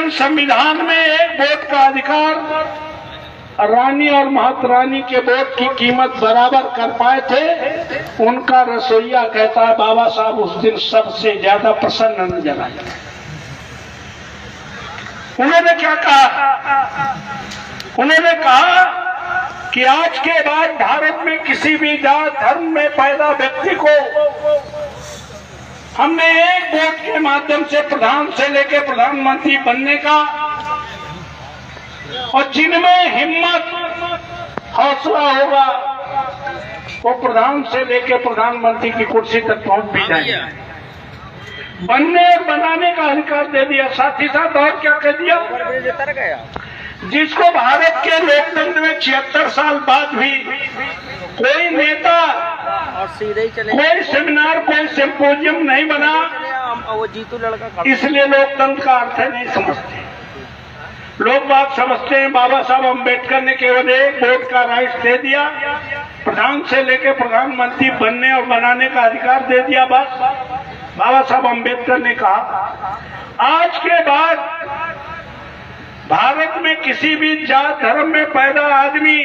लेकिन संविधान में एक वोट का अधिकार, रानी और महारानी के वोट की कीमत बराबर कर पाए थे। उनका रसोइया कहता है बाबा साहब उस दिन सबसे ज्यादा प्रसन्न नजर आए। उन्होंने क्या कहा? उन्होंने कहा कि आज के बाद भारत में किसी भी जात धर्म में पैदा व्यक्ति को हमने एक वोट के माध्यम से प्रधान से लेकर प्रधानमंत्री बनने का, और जिनमें हिम्मत हौसला होगा वो प्रधान से लेकर प्रधानमंत्री की कुर्सी तक पहुंच भी जाएंगे। बनने और बनाने का अधिकार दे दिया। साथ ही साथ और क्या कह दिया? जिसको भारत के लोकतंत्र में 76 साल बाद भी कोई नेता, कोई सेमिनार, कोई सिंपोजियम नहीं बना, इसलिए लोकतंत्र का अर्थ नहीं समझते। लोग बात समझते हैं बाबा साहब अम्बेडकर ने केवल एक वोट का राइट दे दिया, प्रधान से लेकर प्रधानमंत्री बनने और बनाने का अधिकार दे दिया, बस। बाबा साहब अम्बेडकर ने कहा आज के बाद भारत में किसी भी जात धर्म में पैदा आदमी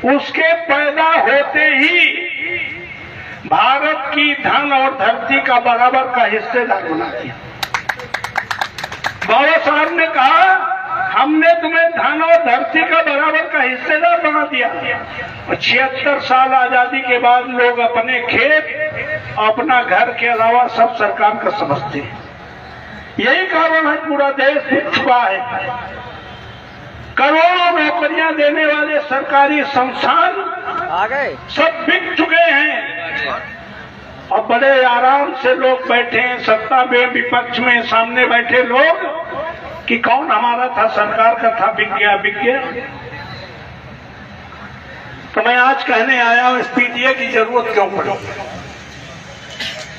उसके पैदा होते ही भारत की धन और धरती का बराबर का हिस्सेदार बना दिया। बाबा साहब ने कहा हमने तुम्हें धन और धरती का बराबर का हिस्सेदार बना दिया। और 76 साल आजादी के बाद लोग अपने खेत, अपना घर के अलावा सब सरकार का समझते हैं। यही कारण है पूरा देश बिक चुका है। करोड़ों नौकरियां देने वाले सरकारी संस्थान आ गए, सब बिक चुके हैं और बड़े आराम से लोग बैठे हैं, सत्ता में विपक्ष में सामने बैठे लोग कि कौन हमारा था, सरकार का था, बिक गया बिक गया। तो मैं आज कहने आया हूं इस पीटीए की जरूरत क्यों पड़ी।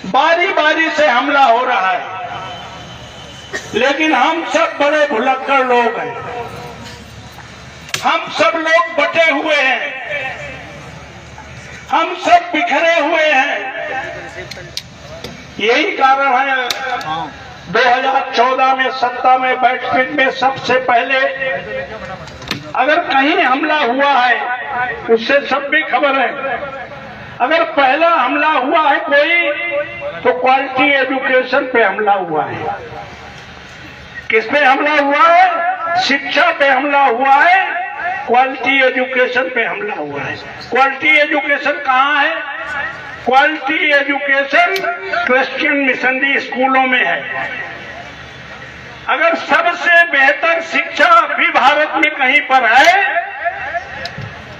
बारी बारी से हमला हो रहा है, लेकिन हम सब बड़े भुलक्कड़ लोग हैं, हम सब लोग बटे हुए हैं, हम सब बिखरे हुए हैं। यही कारण है 2014 में सत्ता में बैठने में सबसे पहले अगर कहीं हमला हुआ है उससे सब भी खबर है। अगर पहला हमला हुआ है कोई तो क्वालिटी एजुकेशन पे हमला हुआ है। किस पे हमला हुआ है? शिक्षा पे हमला हुआ है, क्वालिटी एजुकेशन पे हमला हुआ है। क्वालिटी एजुकेशन कहाँ है? क्वालिटी एजुकेशन क्रिश्चियन मिशनरी स्कूलों में है। अगर सबसे बेहतर शिक्षा भी भारत में कहीं पर है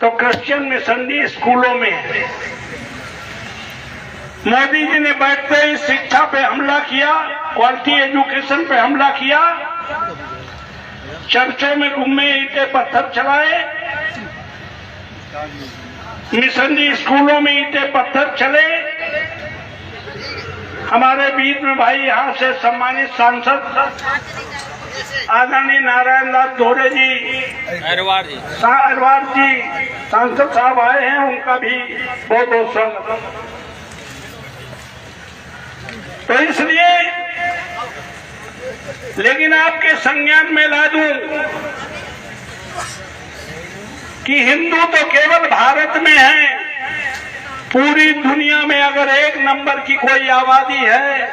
तो क्रिश्चियन मिशनरी स्कूलों में है। मोदी जी ने बैठते ही शिक्षा पे हमला किया, क्वालिटी एजुकेशन पे हमला किया, चर्चों में घूमे, ईंटें पत्थर चलाए, मिशनरी स्कूलों में ईंटें पत्थर चले। हमारे बीच में भाई यहाँ से सम्मानित सांसद आदरणीय नारायण लाल तोरे जी, अरवार जी सांसद साहब आए हैं, उनका भी बहुत बहुत स्वागत। तो इसलिए लेकिन आपके संज्ञान में ला दूं कि हिंदू तो केवल भारत में है, पूरी दुनिया में अगर एक नंबर की कोई आबादी है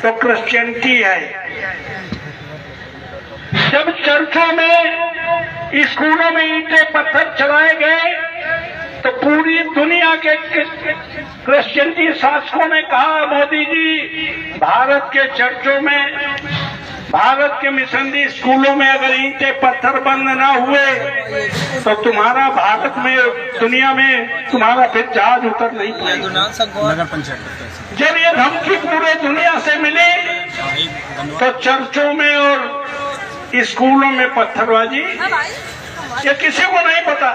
तो क्रिश्चियनिटी है। जब चर्चों में, स्कूलों में ईंटें पत्थर चलाए गए तो पूरी दुनिया के क्रिश्चियनिटी शासकों ने कहा मोदी जी भारत के चर्चों में, भारत के मिशनरी स्कूलों में अगर ईंटें पत्थर बंद ना हुए तो तुम्हारा भारत में, दुनिया में तुम्हारा फिर जहाज उतर नहीं पाएगा। जब ये धमकी पूरे दुनिया से मिली तो चर्चों में और स्कूलों में पत्थरबाजी, ये किसी को नहीं पता।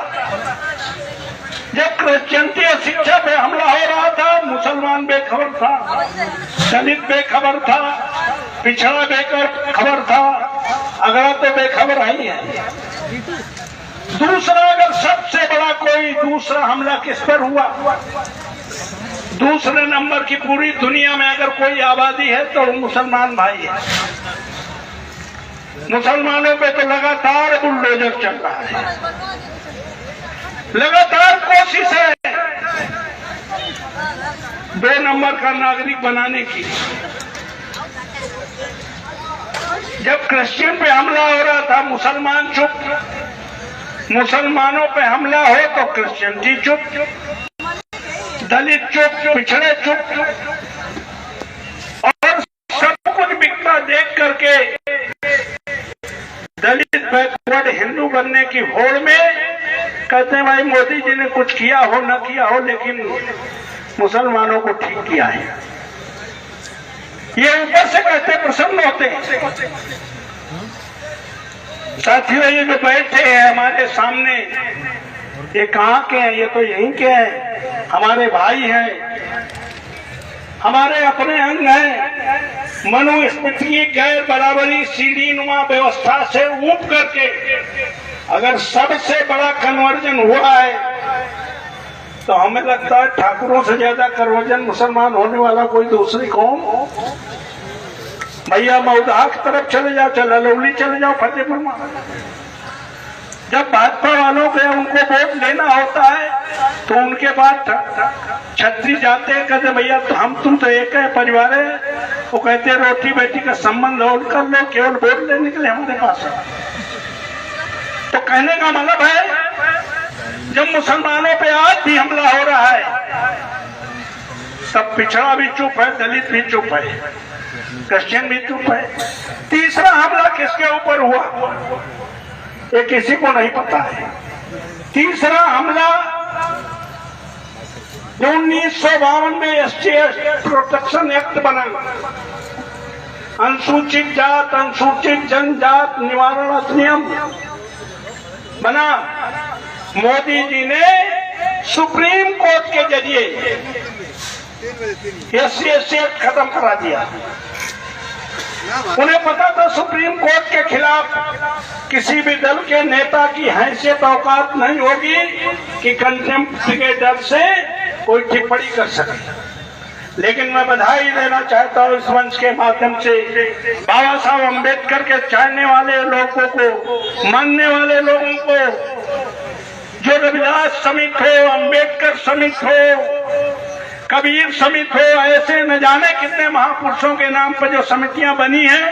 जब क्रिश्चियनिटी और शिक्षा पे हमला हो रहा था मुसलमान बेखबर था, दलित बेखबर था, पिछड़ा बेखबर था, अगला तो बेखबर ही है। दूसरा, अगर सबसे बड़ा कोई दूसरा हमला किस पर हुआ, दूसरे नंबर की पूरी दुनिया में अगर कोई आबादी है तो वो मुसलमान भाई है। मुसलमानों पे तो लगातार बुलडोजर चल रहा है, लगातार कोशिश है 2 नंबर का नागरिक बनाने की। जब क्रिश्चियन पे हमला हो रहा था मुसलमान चुप, मुसलमानों पे हमला हो तो क्रिश्चियन जी चुप, दलित चुप, पिछड़े चुप, और सब कुछ बिकता देख करके दलित बैकवर्ड हिंदू बनने की होड़ में कहते हैं भाई मोदी जी ने कुछ किया हो न किया हो लेकिन मुसलमानों को ठीक किया है। ये ऊपर से कहते प्रसन्न होते हैं। साथियों ये जो बैठे हैं हमारे सामने, ये कहाँ के हैं? ये तो यहीं के हैं, हमारे भाई हैं, हमारे अपने अंग हैं। मनुस्मृति गैर बराबरी सीढ़ी नुमा व्यवस्था से ऊप करके अगर सबसे बड़ा कन्वर्जन हुआ है तो हमें लगता है ठाकुरों से ज्यादा कन्वर्जन मुसलमान होने वाला कोई दूसरी कौम। भैया मऊदा की तरफ चले जाओ, चलौली चले जाओ, फतेहपुर में जब भाजपा वालों के उनको वोट लेना होता है तो उनके बाद छत्री जाते हैं, कहते भैया तो हम तुम तो एक है परिवार है। वो कहते हैं रोटी बेटी का संबंध होल्ड कर लो, केवल वोट लेने के लिए हमारे पास है। तो कहने का मतलब है जब मुसलमानों पे आज भी हमला हो रहा है तब पिछड़ा भी चुप है, दलित भी चुप है, क्रिश्चियन भी चुप है। तीसरा हमला किसके ऊपर हुआ ये किसी को नहीं पता है। तीसरा हमला जो 1952 में एसटी प्रोटेक्शन एक्ट बना, अनुसूचित जात अनुसूचित जनजात निवारण अधिनियम बना, मोदी जी ने सुप्रीम कोर्ट के जरिए एससी एक्ट खत्म करा दिया। उन्हें पता था सुप्रीम कोर्ट के खिलाफ किसी भी दल के नेता की हैसियत औकात नहीं होगी कि कंटेम्प्ट के डर से कोई टिप्पणी कर सके। लेकिन मैं बधाई देना चाहता हूँ इस मंच के माध्यम से बाबा साहब अम्बेडकर के चाहने वाले लोगों को, मानने वाले लोगों को, जो रविदास समित हो, अम्बेडकर समित हो, कबीर समित हो, ऐसे न जाने कितने महापुरुषों के नाम पर जो समितियां बनी हैं,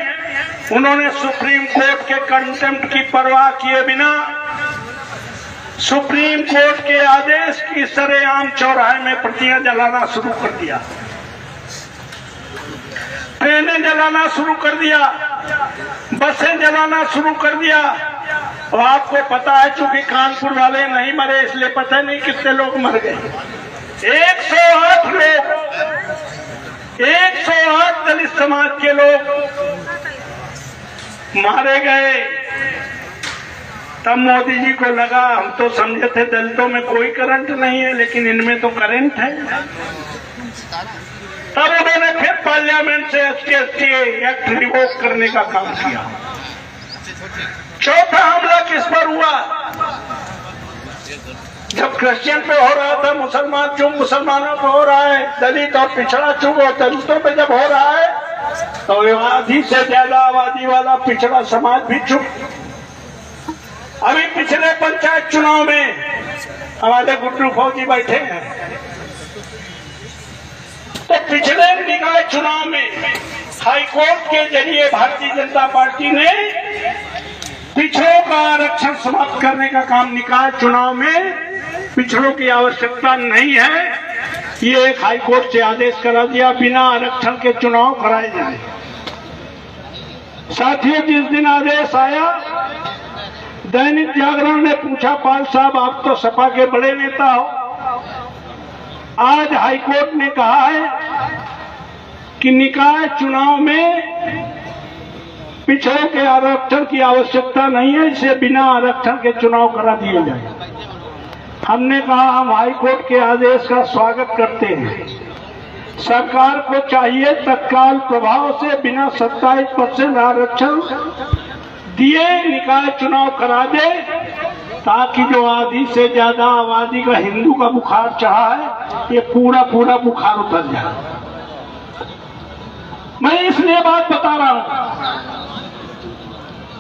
उन्होंने सुप्रीम कोर्ट के कंटेम्प्ट की परवाह किए बिना सुप्रीम कोर्ट के आदेश की सरेआम चौराहे में प्रतियां जलाना शुरू कर दिया, ट्रेनें जलाना शुरू कर दिया, बसें जलाना शुरू कर दिया। और आपको पता है चूंकि कानपुर वाले नहीं मरे इसलिए पता नहीं कितने लोग मर गए। 108 लोग, 108 दलित समाज के लोग मारे गए। तब मोदी जी को लगा, हम तो समझे थे दलितों में कोई करंट नहीं है लेकिन इनमें तो करंट है। तब उन्होंने फिर पार्लियामेंट से एसटी एक्ट रिवोक करने का काम किया। चौथा हमला किस पर हुआ? जब क्रिश्चियन पे हो रहा था मुसलमान चुप, मुसलमानों पे हो रहा है, दलित और पिछड़ा चुप, और दलितों पे जब हो रहा है तो आधी से ज्यादा आबादी वाला पिछड़ा समाज भी चुप। अभी पिछले पंचायत चुनाव में हमारे गुड्डू फौजी बैठे हैं, तो पिछले निकाय चुनाव में हाईकोर्ट के जरिए भारतीय जनता पार्टी ने पिछड़ों का आरक्षण समाप्त करने का काम, निकाय चुनाव में पिछड़ों की आवश्यकता नहीं है, ये एक हाईकोर्ट से आदेश करा दिया, बिना आरक्षण के चुनाव कराए जाए। साथियों जिस दिन आदेश आया, दैनिक जागरण ने पूछा, पाल साहब आप तो सपा के बड़े नेता हो, आज हाईकोर्ट ने कहा है कि निकाय चुनाव में पिछड़ों के आरक्षण की आवश्यकता नहीं है, इसे बिना आरक्षण के चुनाव करा दिए जाए। हमने कहा हम हाईकोर्ट के आदेश का स्वागत करते हैं। सरकार को चाहिए तत्काल प्रभाव से बिना 27% आरक्षण दिए निकाय चुनाव करा दे, ताकि जो आधी से ज्यादा आबादी का हिंदू का बुखार चढ़ा है ये पूरा बुखार उतर जाए। मैं इसलिए बात बता रहा हूं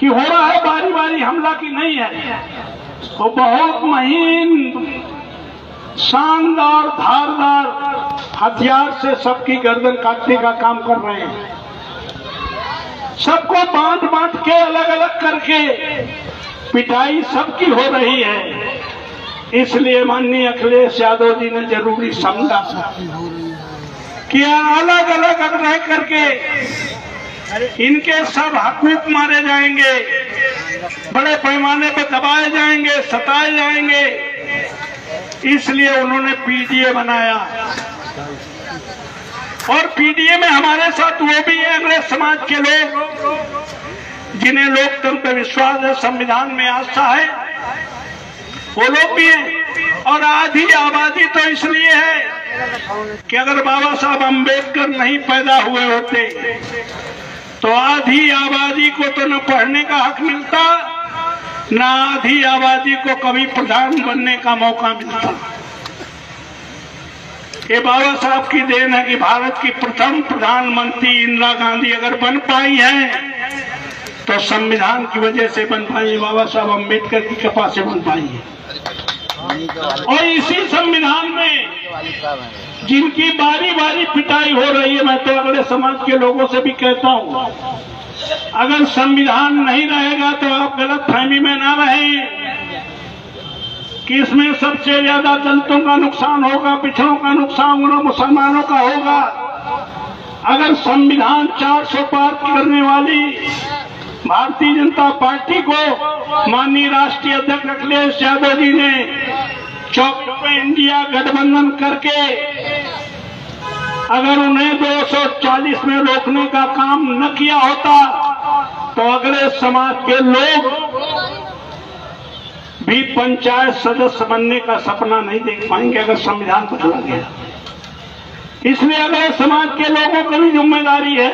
कि हो रहा है बारी बारी हमला की नहीं है, वो बहुत महीन शानदार धारदार हथियार से सबकी गर्दन काटने का काम कर रहे हैं। सबको बांट बांट के अलग अलग करके पिटाई सबकी हो रही है। इसलिए माननीय अखिलेश यादव जी ने जरूरी समझा कि अलग अलग रह करके इनके सब हकूक मारे जाएंगे, बड़े पैमाने पर दबाए जाएंगे, सताए जाएंगे। इसलिए उन्होंने पीडीए बनाया। और पीडीए में हमारे साथ वो भी है अंग्रेज समाज के लोग जिन्हें लोकतंत्र में विश्वास है, संविधान में आस्था है, वो लोग भी हैं। और आधी आबादी तो इसलिए है कि अगर बाबा साहब अम्बेडकर नहीं पैदा हुए होते तो आधी आबादी को तो न पढ़ने का हक मिलता, न आधी आबादी को कभी प्रधान बनने का मौका मिलता। ये बाबा साहब की देन है कि भारत की प्रथम प्रधानमंत्री इंदिरा गांधी अगर बन पाई हैं तो संविधान की वजह से बन पाई, बाबा साहब अम्बेडकर की कृपा से बन पाई है। और इसी संविधान में जिनकी बारी बारी पिटाई हो रही है, मैं तो अगले समाज के लोगों से भी कहता हूं, अगर संविधान नहीं रहेगा तो आप गलत फहमी में ना रहें कि इसमें सबसे ज्यादा दलितों का नुकसान होगा, पिछड़ों का नुकसान होगा, मुसलमानों का होगा। अगर संविधान 400 पार करने वाली भारतीय जनता पार्टी को माननीय राष्ट्रीय अध्यक्ष अखिलेश यादव जी ने चौक पे इंडिया गठबंधन करके अगर उन्हें 240 में रोकने का काम न किया होता तो अगले समाज के लोग भी पंचायत सदस्य बनने का सपना नहीं देख पाएंगे अगर संविधान बदला गया। इसलिए अगले समाज के लोगों की भी जिम्मेदारी है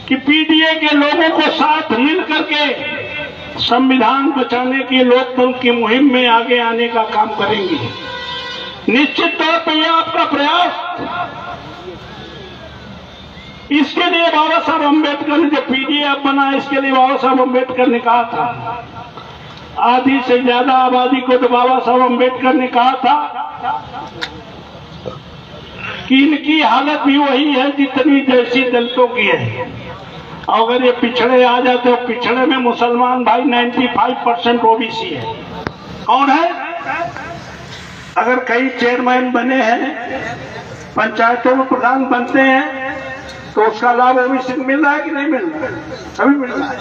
कि पीडीए के लोगों को साथ मिल करके संविधान बचाने की लोकतंत्र की मुहिम में आगे आने का काम करेंगे। निश्चित तौर पर यह आपका प्रयास, इसके लिए बाबा साहब अम्बेडकर ने जो पीडीए अब बना, इसके लिए बाबा साहब अम्बेडकर ने कहा था, आधी से ज्यादा आबादी को तो बाबा साहब अम्बेडकर ने कहा था कि इनकी हालत भी वही है जितनी जैसी दलितों की है। अगर ये पिछड़े आ जाते, तो पिछड़े में मुसलमान भाई 95% ओबीसी है। कौन है? अगर कई चेयरमैन बने हैं, पंचायतों में प्रधान बनते हैं, तो उसका लाभ ओबीसी को मिल रहा है कि नहीं मिल रहा है? सभी मिल रहा है।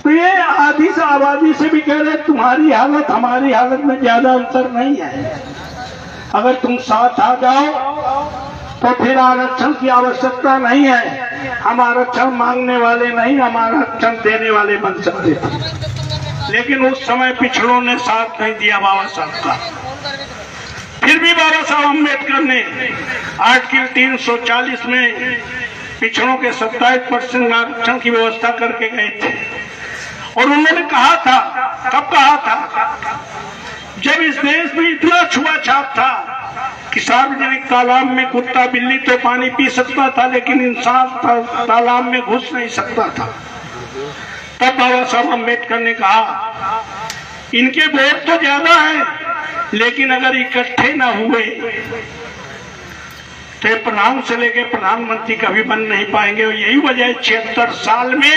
तो ये आधी से आबादी से भी कह रहे तुम्हारी हालत हमारी हालत में ज्यादा अंतर नहीं है। अगर तुम साथ आ जाओ तो फिर आरक्षण की आवश्यकता नहीं है। हम आरक्षण मांगने वाले नहीं, हम आरक्षण देने वाले बन सकते थे। लेकिन उस समय पिछड़ों ने साथ नहीं दिया बाबा साहब का। फिर भी बाबा साहब अम्बेडकर ने आर्टिकल 340 में पिछड़ों के 27% आरक्षण की व्यवस्था करके गए थे। और उन्होंने कहा था, कब कहा था? जब इस देश में इतना छुआछात था कि सार्वजनिक तालाब में कुत्ता बिल्ली तो पानी पी सकता था लेकिन इंसान तालाब में घुस नहीं सकता था। तब बाबा साहब अम्बेडकर ने कहा इनके वोट तो ज्यादा है लेकिन अगर इकट्ठे ना हुए तो प्रधान से लेकर प्रधानमंत्री कभी बन नहीं पाएंगे। और यही वजह है 76 साल में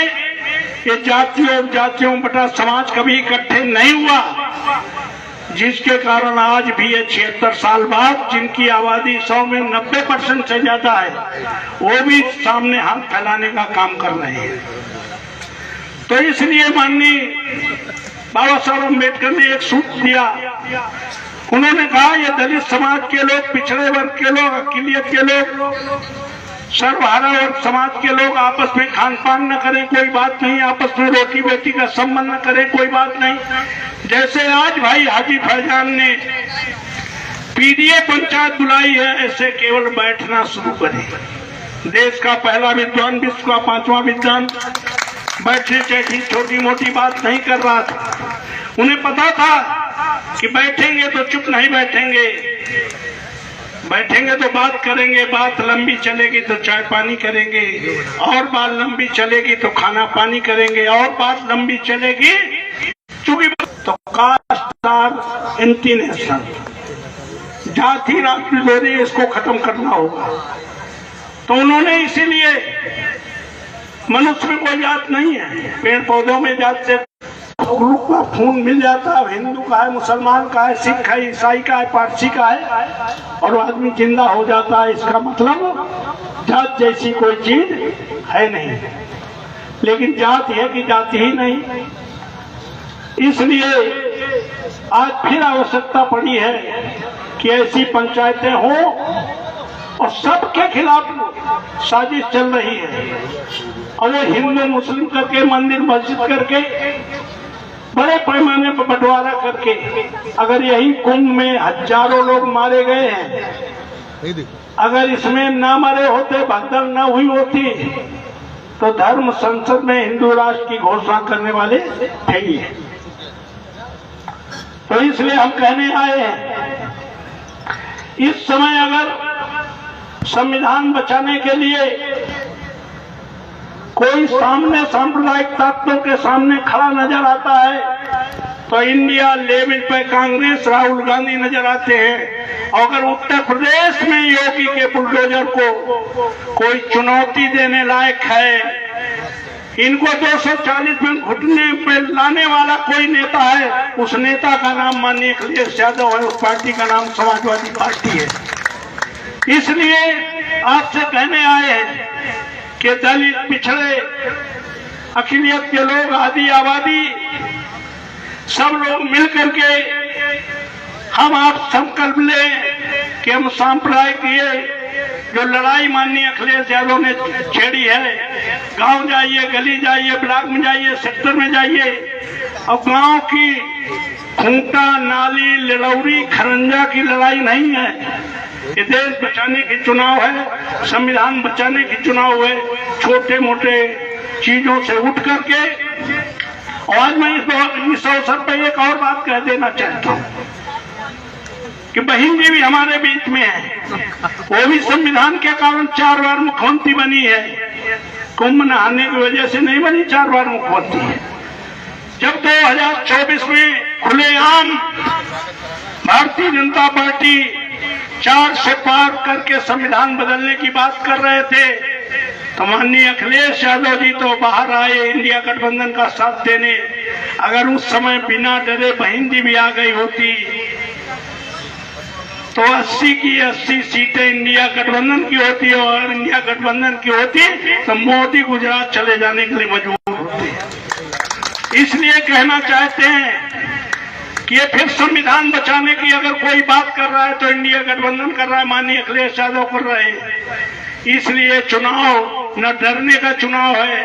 ये जातियों बटा समाज कभी इकट्ठे नहीं हुआ, जिसके कारण आज भी ये 76 साल बाद जिनकी आबादी 100 में 90% से ज्यादा है, वो भी सामने हाथ फैलाने का काम कर रहे हैं। तो इसलिए माननीय बाबा साहब अम्बेडकर ने एक सूत्र दिया। उन्होंने कहा ये दलित समाज के लोग, पिछड़े वर्ग के लोग, अक़लियत के लोग, सर्वहारा वर्ग समाज के लोग आपस में खान पान न करें, कोई बात नहीं, आपस में रोटी बेटी का संबंध न करें, कोई बात नहीं। जैसे आज भाई हाजी फैजान ने पीडीए पंचायत बुलाई है, ऐसे केवल बैठना शुरू करें। देश का पहला विद्वान, विश्व का 5वां विद्वान बैठे चैठी छोटी मोटी बात नहीं कर रहा था। उन्हें पता था कि बैठेंगे तो चुप नहीं बैठेंगे, बैठेंगे तो बात करेंगे, बात लंबी चलेगी तो चाय पानी करेंगे, और बात लंबी चलेगी तो खाना पानी करेंगे, और बात लंबी चलेगी चूंकि तो कास्ट आर एंटी नेशन, जाति राष्ट्र विरोधी, इसको खत्म करना होगा। तो उन्होंने इसीलिए, मनुष्य में कोई जात नहीं है, पेड़ पौधों में जात से ग्रुप का खून मिल जाता है, हिंदू का है, मुसलमान का है, सिख है, ईसाई का है, पारसी का है, और आदमी जिंदा हो जाता है। इसका मतलब जात जैसी कोई चीज है नहीं, लेकिन जात है कि जाति ही नहीं। इसलिए आज फिर आवश्यकता पड़ी है कि ऐसी पंचायतें हों, और सबके खिलाफ साजिश चल रही है, और वो हिंदू मुस्लिम करके, मंदिर मस्जिद करके, बड़े पैमाने पर बंटवारा करके, अगर यही कुंभ में हजारों लोग मारे गए हैं, अगर इसमें ना मरे होते, भगदड़ न हुई होती, तो धर्म संसद में हिंदू राष्ट्र की घोषणा करने वाले थे ही। तो इसलिए हम कहने आए हैं, इस समय अगर संविधान बचाने के लिए कोई सामने सांप्रदायिक ताकतों के सामने खड़ा नजर आता है तो इंडिया लेवल पे कांग्रेस, राहुल गांधी नजर आते हैं। और अगर उत्तर प्रदेश में योगी के बुलडोजर को कोई चुनौती देने लायक है, इनको 240 में घुटने पे लाने वाला कोई नेता है, उस नेता का नाम माननीय अखिलेश यादव है, उस पार्टी का नाम समाजवादी पार्टी है। इसलिए आपसे कहने आए हैं कि दलित, पिछड़े, अक़लियत के लोग, आदि आबादी, सब लोग मिलकर के हम आप संकल्प लें कि हम सांप्रदायिक ये जो लड़ाई माननीय अखिलेश यादव ने छेड़ी है, गांव जाइए, गली जाइए, ब्लॉक में जाइए, सेक्टर में जाइए, और गांव की खूंटा, नाली, लड़ौरी, खरंजा की लड़ाई नहीं है। ये देश बचाने की चुनाव है, संविधान बचाने की चुनाव है। छोटे मोटे चीजों से उठ करके, और आज मैं इस अवसर पर एक और बात कह देना चाहता हूँ कि बहन जी भी हमारे बीच में है, वो भी संविधान के कारण 4 बार मुख्यमंत्री बनी है। कुंभ नहाने की वजह से नहीं बनी, 4 बार मुख्यमंत्री है। जब 2024 में खुलेआम भारतीय जनता पार्टी 4 से पार करके संविधान बदलने की बात कर रहे थे, तो माननीय अखिलेश यादव जी तो बाहर आए इंडिया गठबंधन का साथ देने। अगर उस समय बिना डरे बहन जी भी आ गई होती तो 80 की 80 सीटें इंडिया गठबंधन की होती, और इंडिया गठबंधन की होती तो मोदी गुजरात चले जाने के लिए मजबूर होते। इसलिए कहना चाहते हैं कि ये फिर संविधान बचाने की अगर कोई बात कर रहा है तो इंडिया गठबंधन कर रहा है, माननीय अखिलेश यादव कर रहे हैं। इसलिए चुनाव न डरने का चुनाव है,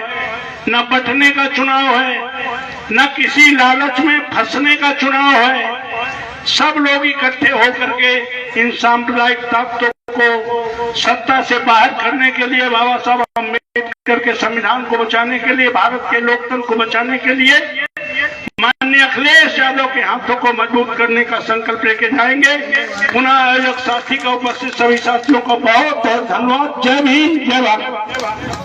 न बटने का चुनाव है, न किसी लालच में फंसने का चुनाव है। सब लोग इकट्ठे होकर के इन सांप्रदायिक ताकतों को सत्ता से बाहर करने के लिए, बाबा साहब अम्बेडकर के संविधान को बचाने के लिए, भारत के लोकतंत्र को बचाने के लिए माननीय अखिलेश यादव के हाथों को मजबूत करने का संकल्प लेके जाएंगे। पुनः आयोजक साथी का उपस्थित सभी साथियों को बहुत बहुत धन्यवाद। जय भीम, जय भारत।